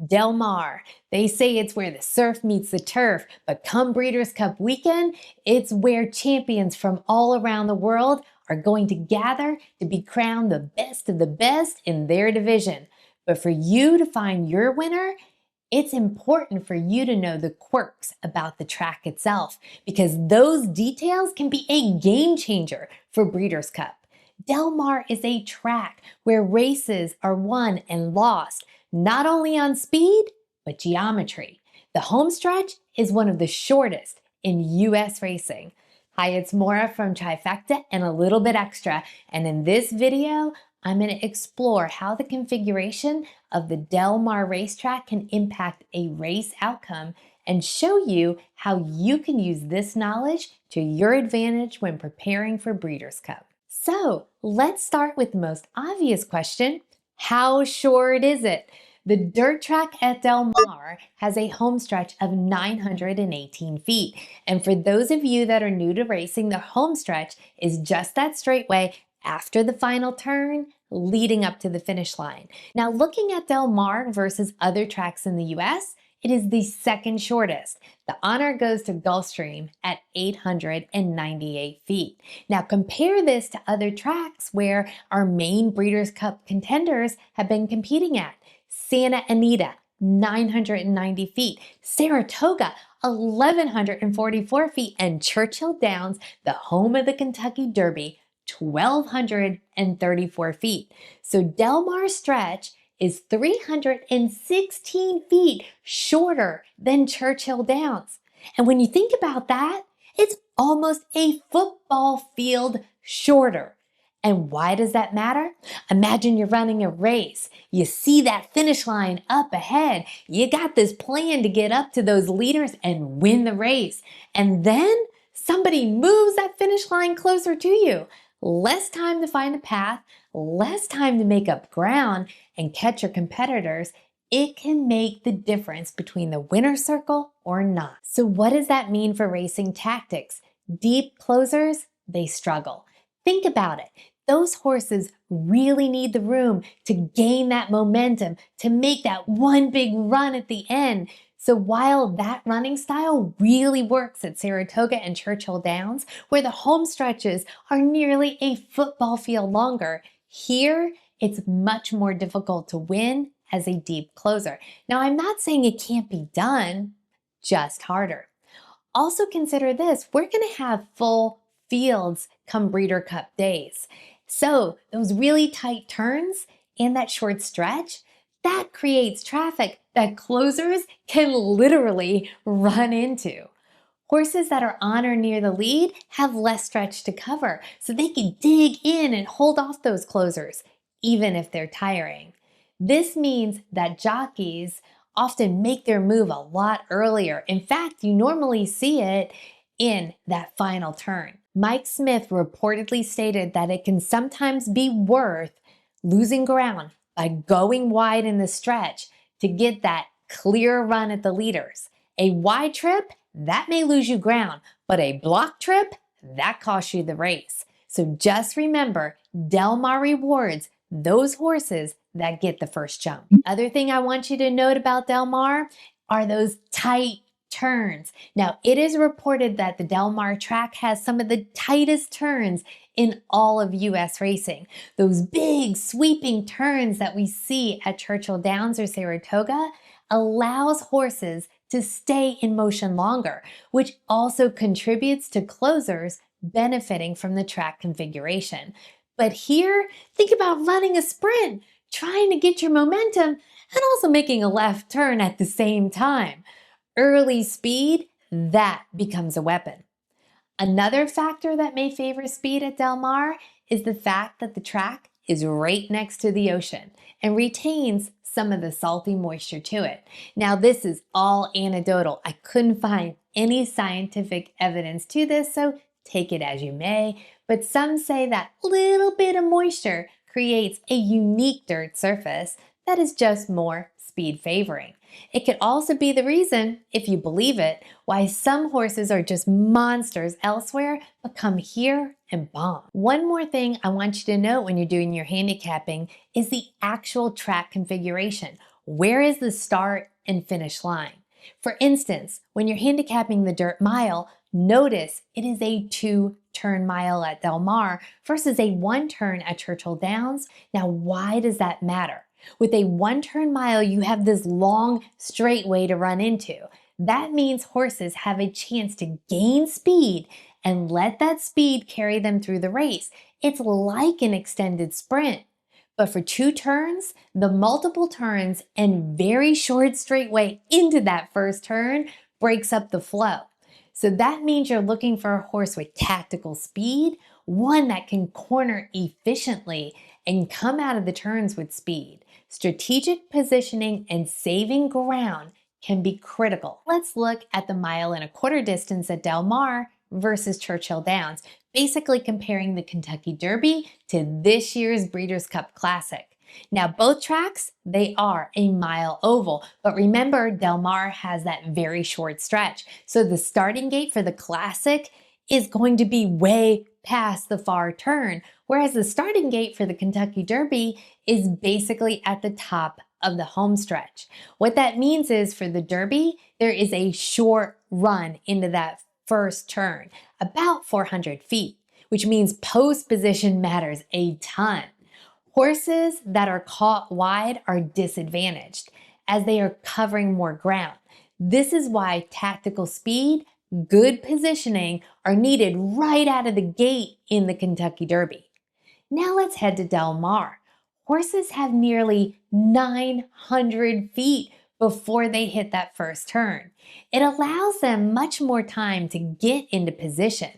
Del Mar. They say it's where the surf meets the turf, but come Breeders' Cup weekend, it's where champions from all around the world are going to gather to be crowned the best of the best in their division. But for you to find your winner, it's important for you to know the quirks about the track itself, because those details can be a game changer for Breeders' Cup. Del Mar is a track where races are won and lost, not only on speed, but geometry. The home stretch is one of the shortest in US racing. Hi, it's Maura from Trifecta and a little bit extra, and in this video, I'm going to explore how the configuration of the Del Mar racetrack can impact a race outcome and show you how you can use this knowledge to your advantage when preparing for Breeders' Cup. So let's start with the most obvious question. How short is it? The dirt track at Del Mar has a home stretch of 918 feet. And for those of you that are new to racing, the home stretch is just that straightaway after the final turn, leading up to the finish line. Now, looking at Del Mar versus other tracks in the US, it is the second shortest. The honor goes to Gulfstream at 898 feet. Now compare this to other tracks where our main Breeders' Cup contenders have been competing at. Santa Anita, 990 feet. Saratoga, 1,144 feet. And Churchill Downs, the home of the Kentucky Derby, 1,234 feet. So Del Mar stretch is 316 feet shorter than Churchill Downs. And when you think about that, it's almost a football field shorter. And why does that matter? Imagine you're running a race. You see that finish line up ahead. You got this plan to get up to those leaders and win the race. And then somebody moves that finish line closer to you. Less time to find a path, less time to make up ground and catch your competitors. It can make the difference between the winner's circle or not. So what does that mean for racing tactics? Deep closers, they struggle. Think about it. Those horses really need the room to gain that momentum, to make that one big run at the end. So while that running style really works at Saratoga and Churchill Downs, where the home stretches are nearly a football field longer, here it's much more difficult to win as a deep closer. Now, I'm not saying it can't be done, just harder. Also consider this, we're going to have full fields come Breeder Cup days. So those really tight turns and that short stretch, that creates traffic that closers can literally run into. Horses that are on or near the lead have less stretch to cover, so they can dig in and hold off those closers, even if they're tiring. This means that jockeys often make their move a lot earlier. In fact, you normally see it in that final turn. Mike Smith reportedly stated that it can sometimes be worth losing ground by going wide in the stretch to get that clear run at the leaders. A wide trip, that may lose you ground, but a block trip, that costs you the race. So just remember, Del Mar rewards those horses that get the first jump. Other thing I want you to note about Del Mar are those tight turns. Now, it is reported that the Del Mar track has some of the tightest turns in all of US racing. Those big sweeping turns that we see at Churchill Downs or Saratoga allows horses to stay in motion longer, which also contributes to closers benefiting from the track configuration. But here, think about running a sprint, trying to get your momentum and also making a left turn at the same time. Early speed, that becomes a weapon. Another factor that may favor speed at Del Mar is the fact that the track is right next to the ocean and retains some of the salty moisture to it. Now, this is all anecdotal. I couldn't find any scientific evidence to this, so take it as you may. But some say that little bit of moisture creates a unique dirt surface that is just more speed favoring. It could also be the reason, if you believe it, why some horses are just monsters elsewhere, but come here and bomb. One more thing I want you to note when you're doing your handicapping is the actual track configuration. where is the start and finish line. For instance, when you're handicapping the dirt mile, notice it is a 2-turn mile at Del Mar versus a 1-turn at Churchill Downs. Now, why does that matter? With a 1-turn mile, you have this long straightaway to run into. That means horses have a chance to gain speed and let that speed carry them through the race. It's like an extended sprint. But for 2 turns, the multiple turns and very short straightaway into that first turn breaks up the flow. So that means you're looking for a horse with tactical speed, one that can corner efficiently and come out of the turns with speed. Strategic positioning and saving ground can be critical. Let's look at the 1.25 mile distance at Del Mar versus Churchill Downs, basically comparing the Kentucky Derby to this year's Breeders' Cup Classic. Now, both tracks, they are a mile oval, but remember, Del Mar has that very short stretch. So the starting gate for the Classic is going to be way past the far turn, whereas the starting gate for the Kentucky Derby is basically at the top of the home stretch. What that means is for the Derby, there is a short run into that first turn, about 400 feet, which means post position matters a ton. Horses that are caught wide are disadvantaged as they are covering more ground. This is why tactical speed, good positioning are needed right out of the gate in the Kentucky Derby. Now let's head to Del Mar. Horses have nearly 900 feet before they hit that first turn. It allows them much more time to get into position,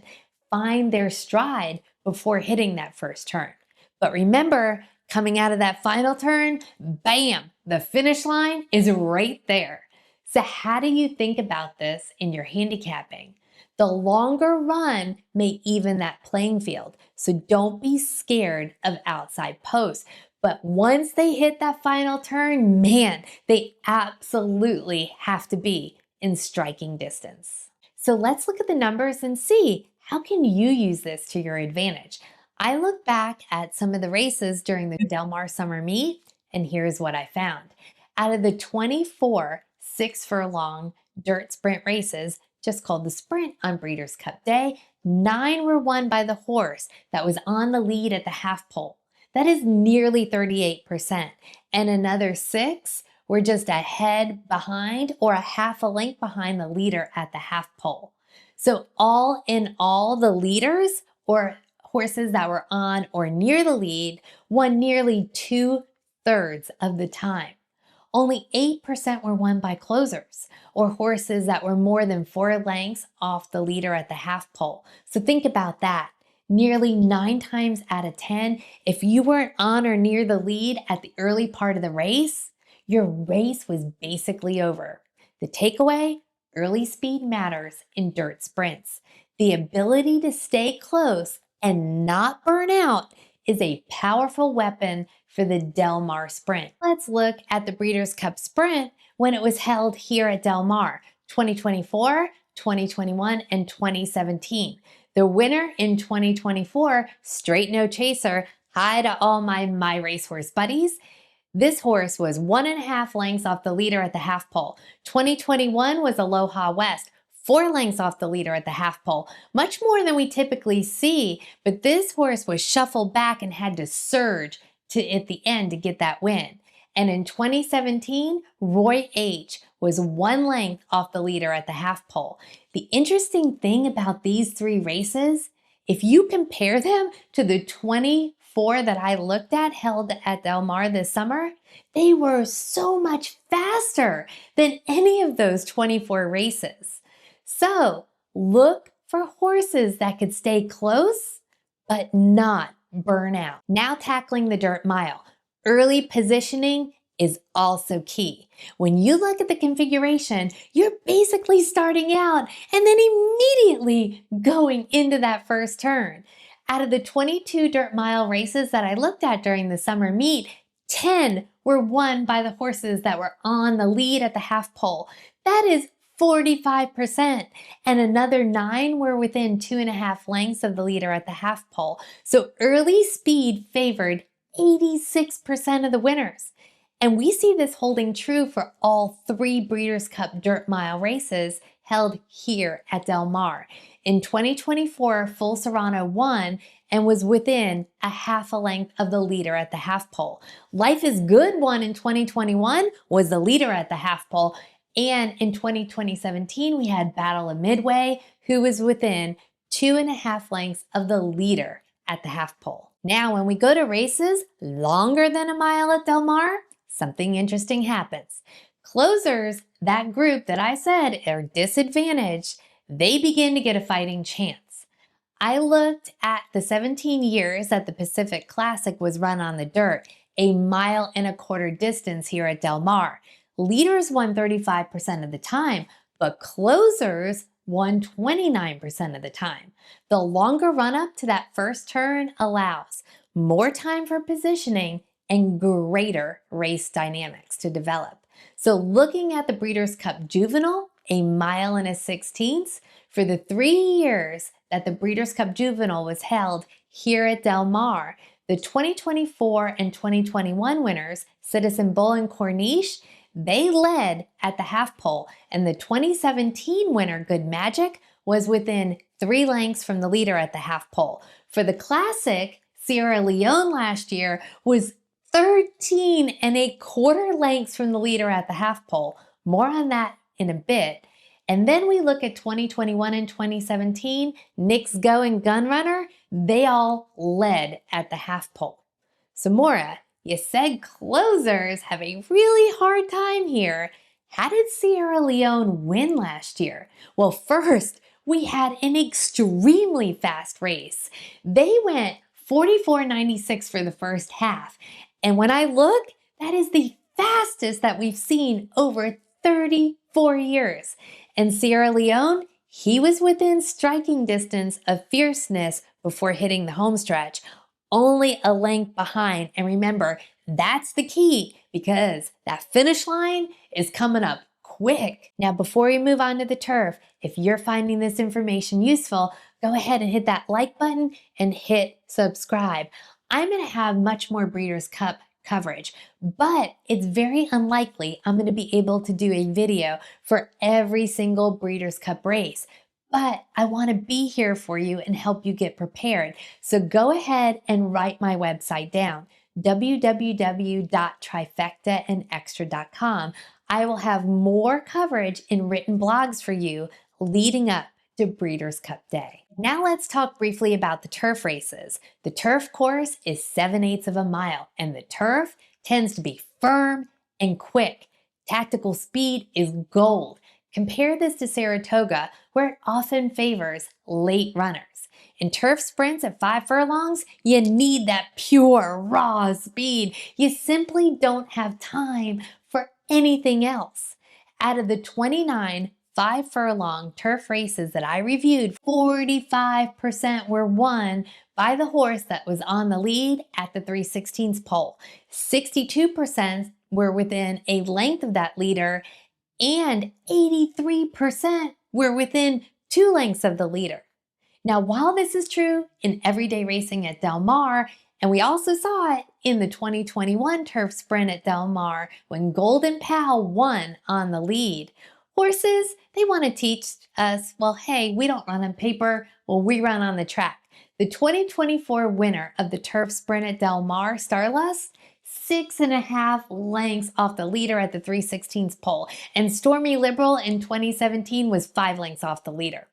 find their stride before hitting that first turn. But remember, coming out of that final turn, bam, the finish line is right there. So how do you think about this in your handicapping? The longer run may even that playing field, so don't be scared of outside posts. But once they hit that final turn, man, they absolutely have to be in striking distance. So let's look at the numbers and see how can you use this to your advantage. I look back at some of the races during the Del Mar Summer Meet, and here's what I found. Out of the 24 6-furlong dirt sprint races, just called the Sprint on Breeders' Cup Day, 9 were won by the horse that was on the lead at the half pole. That is nearly 38%. And another 6 were just a head behind or a half a length behind the leader at the half pole. So all in all, the leaders or horses that were on or near the lead won nearly 2/3 of the time. Only 8% were won by closers or horses that were more than 4 lengths off the leader at the half pole. So think about that. Nearly 9 times out of 10, if you weren't on or near the lead at the early part of the race, your race was basically over. The takeaway, early speed matters in dirt sprints. The ability to stay close and not burn out is a powerful weapon for the Del Mar Sprint. Let's look at the Breeders' Cup Sprint when it was held here at Del Mar, 2024, 2021, and 2017. The winner in 2024, Straight No Chaser, hi to all my racehorse buddies. This horse was 1.5 lengths off the leader at the half pole. 2021 was Aloha West, 4 lengths off the leader at the half pole, much more than we typically see, but this horse was shuffled back and had to surge at the end to get that win. And in 2017, Roy H. was 1 length off the leader at the half pole. The interesting thing about these 3 races, if you compare them to the 24 that I looked at held at Del Mar this summer, they were so much faster than any of those 24 races. So look for horses that could stay close, but not burn out. Now tackling the dirt mile. Early positioning is also key. When you look at the configuration, you're basically starting out and then immediately going into that first turn. Out of the 22 dirt mile races that I looked at during the summer meet, 10 were won by the horses that were on the lead at the half pole. That is 45%, and another 9 were within 2.5 lengths of the leader at the half pole. So early speed favored 86% of the winners. And we see this holding true for all 3 Breeders' Cup Dirt Mile races held here at Del Mar. In 2024, Full Serrano won and was within a half a length of the leader at the half pole. Life is Good won in 2021, was the leader at the half pole. And in 2017, we had Battle of Midway, who was within 2.5 lengths of the leader at the half pole. Now, when we go to races longer than a mile at Del Mar, something interesting happens. Closers, that group that I said are disadvantaged, they begin to get a fighting chance. I looked at the 17 years that the Pacific Classic was run on the dirt, a 1.25 miles distance here at Del Mar. Leaders won 35% of the time, but closers won 29% of the time. The longer run up to that first turn allows more time for positioning and greater race dynamics to develop. So looking at the Breeders' Cup Juvenile, a 1.16 miles, for the 3 years that the Breeders' Cup Juvenile was held here at Del Mar, the 2024 and 2021 winners, Citizen Bull and Corniche, they led at the half pole, and the 2017 winner, Good Magic, was within 3 lengths from the leader at the half pole. For the Classic, Sierra Leone last year was 13.25 lengths from the leader at the half pole. More on that in a bit. And then we look at 2021 and 2017, Nick's Go and Gunrunner, they all led at the half pole. So Maura, you said closers have a really hard time here. How did Sierra Leone win last year? Well, first, we had an extremely fast race. They went 44.96 for the first half. And when I look, that is the fastest that we've seen over 34 years. And Sierra Leone, he was within striking distance of Fierceness before hitting the home stretch, only a length behind. And remember, that's the key because that finish line is coming up quick. Now, before we move on to the turf, if you're finding this information useful, go ahead and hit that like button and hit subscribe. I'm going to have much more Breeders' Cup coverage, but it's very unlikely I'm going to be able to do a video for every single Breeders' Cup race. But I want to be here for you and help you get prepared. So go ahead and write my website down, www.trifectaandextra.com. I will have more coverage in written blogs for you leading up to Breeders' Cup Day. Now let's talk briefly about the turf races. The turf course is 7/8 of a mile, and the turf tends to be firm and quick. Tactical speed is gold. Compare this to Saratoga, where it often favors late runners. In turf sprints at 5 furlongs, you need that pure, raw speed. You simply don't have time for anything else. Out of the 29 5 furlong turf races that I reviewed, 45% were won by the horse that was on the lead at the 3/16 pole. 62% were within a length of that leader, and 83% were within 2 lengths of the leader. Now, while this is true in everyday racing at Del Mar, and we also saw it in the 2021 turf sprint at Del Mar when Golden Pal won on the lead, horses, they want to teach us, well, hey, we don't run on paper, well, we run on the track. The 2024 winner of the turf sprint at Del Mar, Starlust, 6.5 lengths off the leader at the 3/16 pole, and Stormy Liberal in 2017 was 5 lengths off the leader.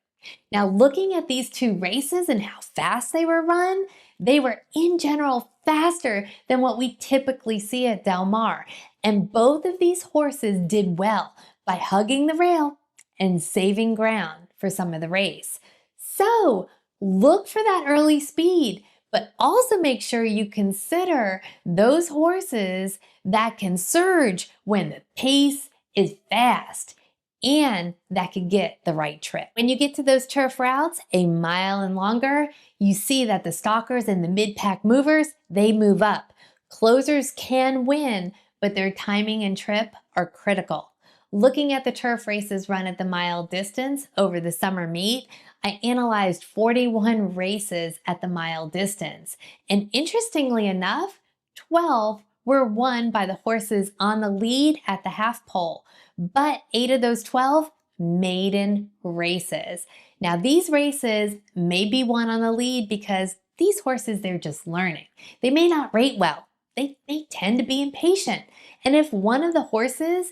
Now, looking at these 2 races and how fast they were run, they were in general faster than what we typically see at Del Mar, and both of these horses did well by hugging the rail and saving ground for some of the race. So look for that early speed, but also make sure you consider those horses that can surge when the pace is fast and that could get the right trip. When you get to those turf routes, a mile and longer, you see that the stalkers and the mid-pack movers, they move up. Closers can win, but their timing and trip are critical. Looking at the turf races run at the mile distance over the summer meet, I analyzed 41 races at the mile distance. And interestingly enough, 12 were won by the horses on the lead at the half pole, but 8 of those 12 maiden races. Now these races may be won on the lead because these horses, they're just learning. They may not rate well. They tend to be impatient. And if one of the horses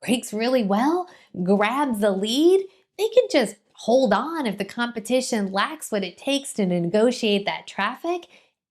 breaks really well, grabs the lead, they can just hold on if the competition lacks what it takes to negotiate that traffic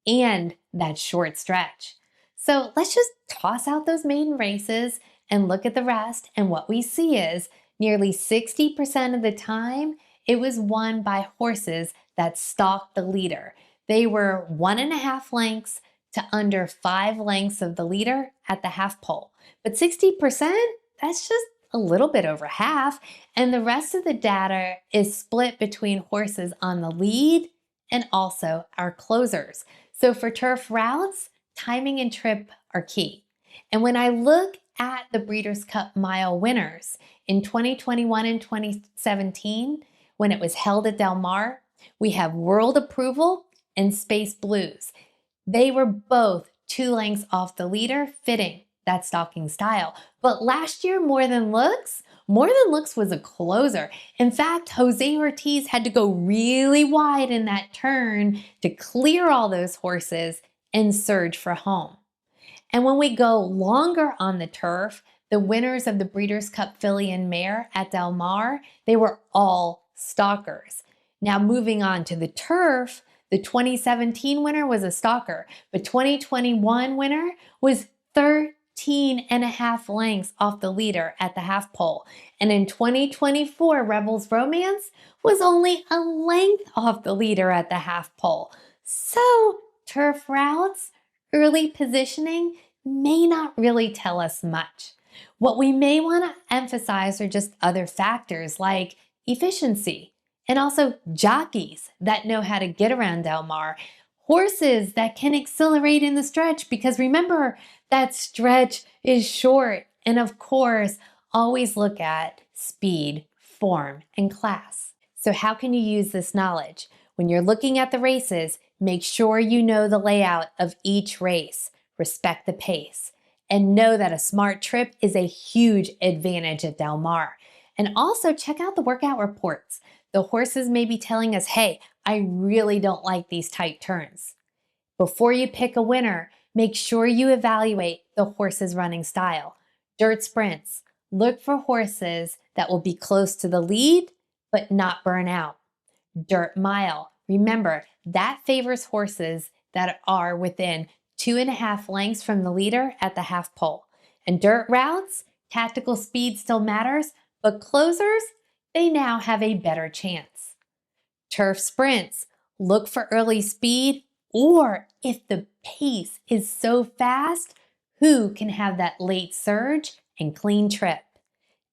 and that short stretch. So let's just toss out those maiden races and look at the rest. And what we see is nearly 60% of the time, it was won by horses that stalked the leader. They were 1.5 lengths to under 5 lengths of the leader at the half pole. But 60%, that's just a little bit over half. And the rest of the data is split between horses on the lead and also our closers. So for turf routes, timing and trip are key. And when I look at the Breeders' Cup Mile winners in 2021 and 2017, when it was held at Del Mar, we have World Approval and Space Blues. They were both 2 lengths off the leader, fitting that stalking style. But last year, More Than Looks was a closer. In fact, Jose Ortiz had to go really wide in that turn to clear all those horses and surge for home. And when we go longer on the turf, the winners of the Breeders' Cup Filly and Mare at Del Mar, they were all stalkers. Now moving on to the turf, the 2017 winner was a stalker, but 2021 winner was 13.5 lengths off the leader at the half pole. And in 2024, Rebels Romance was only a length off the leader at the half pole. So turf routes, early positioning may not really tell us much. What we may want to emphasize are just other factors like efficiency and also jockeys that know how to get around Del Mar, horses that can accelerate in the stretch because remember, that stretch is short. And of course, always look at speed, form, and class. So how can you use this knowledge? When you're looking at the races, make sure you know the layout of each race, respect the pace, and know that a smart trip is a huge advantage at Del Mar. And also check out the workout reports. The horses may be telling us, hey, I really don't like these tight turns. Before you pick a winner, make sure you evaluate the horse's running style. Dirt sprints, look for horses that will be close to the lead, but not burn out. Dirt mile, remember that favors horses that are within 2.5 lengths from the leader at the half pole. And dirt routes, tactical speed still matters, but closers, they now have a better chance. Turf sprints, look for early speed, or if the pace is so fast, who can have that late surge and clean trip?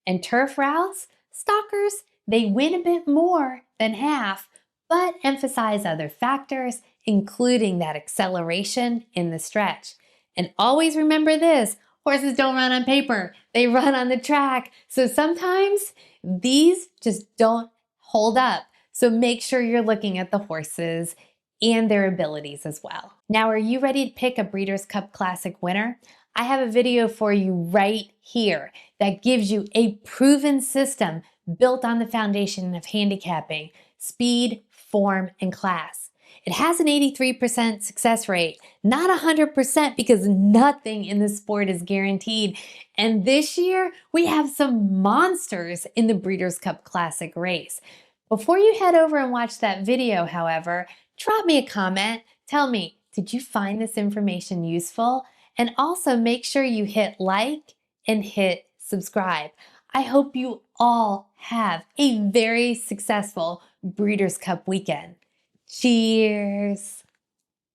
And turf routes, stalkers, they win a bit more than half, but emphasize other factors, including that acceleration in the stretch. And always remember this, horses don't run on paper, they run on the track. So sometimes these just don't hold up. So make sure you're looking at the horses and their abilities as well. Now, are you ready to pick a Breeders' Cup Classic winner? I have a video for you right here that gives you a proven system built on the foundation of handicapping, speed, form, and class. It has an 83% success rate, not 100% because nothing in the sport is guaranteed. And this year, we have some monsters in the Breeders' Cup Classic race. Before you head over and watch that video, however, drop me a comment. Tell me, did you find this information useful? And also make sure you hit like and hit subscribe. I hope you all have a very successful Breeders' Cup weekend. Cheers!